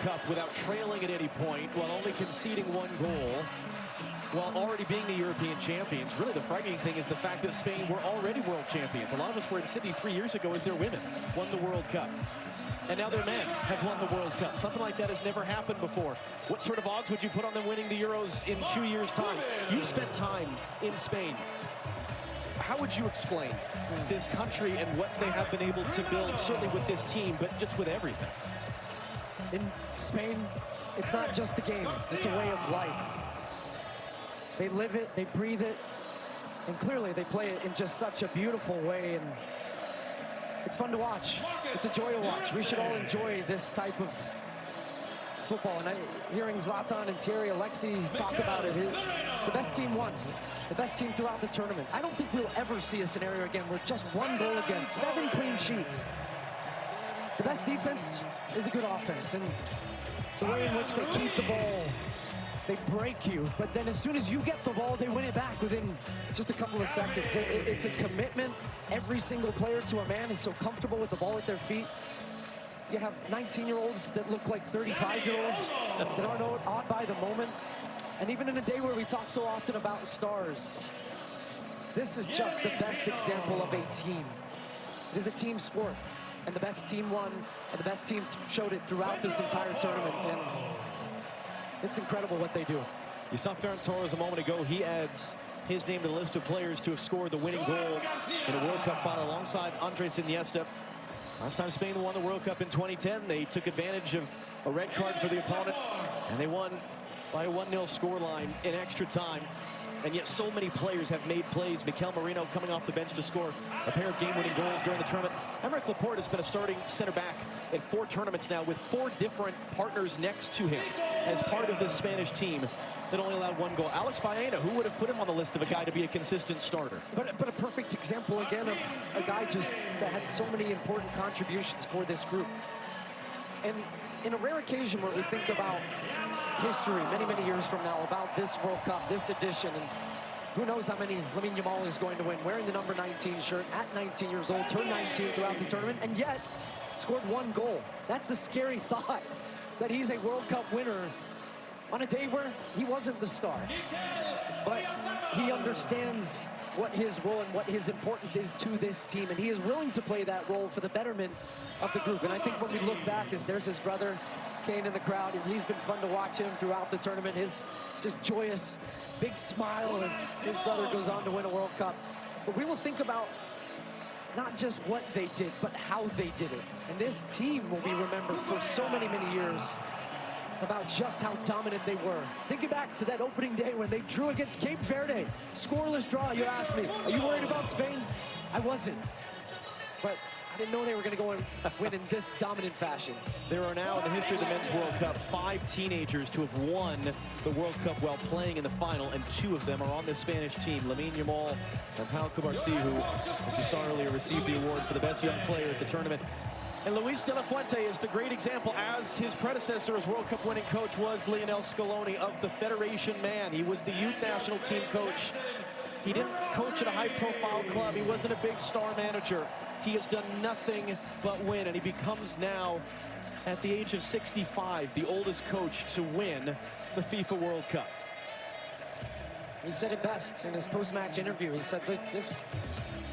Cup without trailing at any point, while only conceding 1 goal, while already being the European champions. Really, the frightening thing is the fact that Spain were already world champions. A lot of us were in Sydney 3 years ago as their women won the World Cup. And now their men have won the World Cup. Something like that has never happened before. What sort of odds would you put on them winning the Euros in 2 years' time? You spent time in Spain. How would you explain this country and what they have been able to build, certainly with this team, but just with everything? In Spain, it's not just a game, it's a way of life. They live it, they breathe it, and clearly they play it in just such a beautiful way, and it's fun to watch. It's a joy to watch. We should all enjoy this type of football. And hearing Zlatan and Thierry Alexis talk about it, the best team won. The best team throughout the tournament. I don't think we'll ever see a scenario again where just 1 goal against, 7 clean sheets. The best defense is a good offense, and the way in which they keep the ball, they break you, but then as soon as you get the ball, they win it back within just a couple of seconds. It's a commitment. Every single player to a man is so comfortable with the ball at their feet. You have 19-year-olds that look like 35-year-olds that aren't awed by the moment. And even in a day where we talk so often about stars, this is just the best example of a team. It is a team sport, and the best team won, and the best team showed it throughout this entire tournament. And it's incredible what they do. You saw Ferran Torres a moment ago. He adds his name to the list of players to have scored the winning goal in a World Cup final alongside Andres Iniesta. Last time Spain won the World Cup in 2010, they took advantage of a red card for the opponent, and they won by a 1-0 scoreline in extra time. And yet so many players have made plays. Mikel Merino coming off the bench to score a pair of game-winning goals during the tournament. Aymeric Laporte has been a starting center back at 4 tournaments now with 4 different partners next to him as part of this Spanish team that only allowed 1 goal. Alex Baena, who would have put him on the list of a guy to be a consistent starter? But a perfect example, again, of a guy just that had so many important contributions for this group. And in a rare occasion where we think about history many, many years from now, about this World Cup, this edition, and who knows how many Lamine Yamal is going to win, wearing the number 19 shirt at 19 years old, turned 19 throughout the tournament, and yet scored 1 goal. That's a scary thought, that he's a World Cup winner on a day where he wasn't the star. But he understands what his role and what his importance is to this team, and he is willing to play that role for the betterment of the group. And I think when we look back, there's his brother Kane in the crowd, and he's been fun to watch him throughout the tournament. His just joyous, big smile as his brother goes on to win a World Cup. But we will think about not just what they did, but how they did it. And this team will be remembered for so many, many years about just how dominant they were. Thinking back to that opening day when they drew against Cape Verde, scoreless draw. You asked me, are you worried about Spain? I wasn't, but I didn't know they were going to go and win in this dominant fashion. There are now, in the history of the Men's World Cup, 5 teenagers to have won the World Cup while playing in the final, and 2 of them are on the Spanish team. Lamine Yamal and Pau Cubarsí, who, as you saw earlier, received the award for the best young player at the tournament. And Luis de la Fuente is the great example, as his predecessor as World Cup winning coach was Lionel Scaloni, of the Federation man. He was the youth national team coach. He didn't coach at a high-profile club. He wasn't a big star manager. He has done nothing but win, and he becomes now, at the age of 65, the oldest coach to win the FIFA World Cup. He said it best in his post-match interview. He said,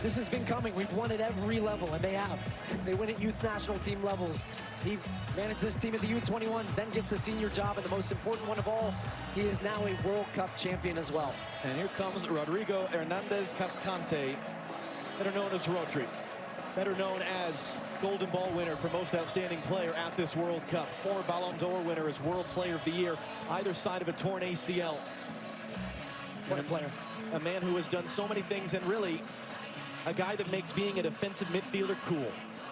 this has been coming. We've won at every level, and they have. They win at youth national team levels. He managed this team at the U21s, then gets the senior job, and the most important one of all, he is now a World Cup champion as well. And here comes Rodrigo Hernandez Cascante, better known as Rodri, better known as Golden Ball winner for most outstanding player at this World Cup, 4 Ballon d'Or winner as World Player of the Year, either side of a torn ACL. What a player. A man who has done so many things, and really a guy that makes being a defensive midfielder cool,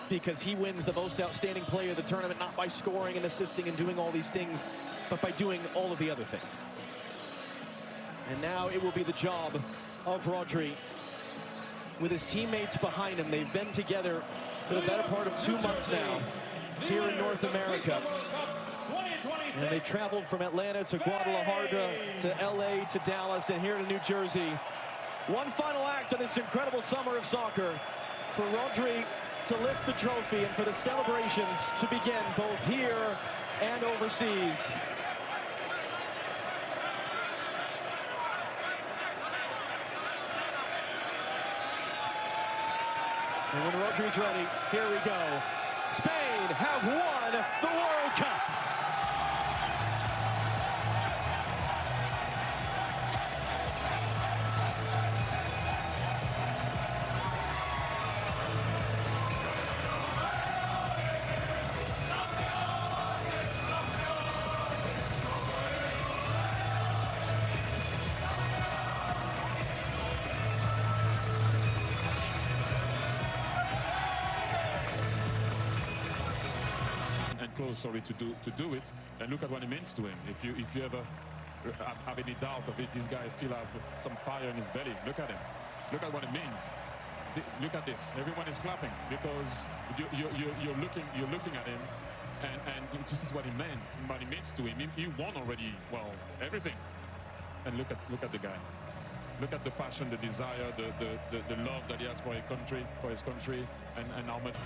because he wins the most outstanding player of the tournament, not by scoring and assisting and doing all these things, but by doing all of the other things. And now it will be the job of Rodri with his teammates behind him. They've been together for the better part of 2 months now here in North America. And they traveled from Atlanta to Guadalajara to LA to Dallas and here to New Jersey. One final act of this incredible summer of soccer for Rodri to lift the trophy and for the celebrations to begin both here and overseas. And when Roger's ready, here we go. Spain have won the World Cup. Close, sorry, to do it, and look at what it means to him. If you ever have any doubt of it, this guy still have some fire in his belly. Look at him. Look at what it means. Look at this. Everyone is clapping because you're looking at him, and this is what he meant. What it means to him. He won already. Well, everything. And look at the guy. Look at the passion, the desire, the love that he has for his country, and how much.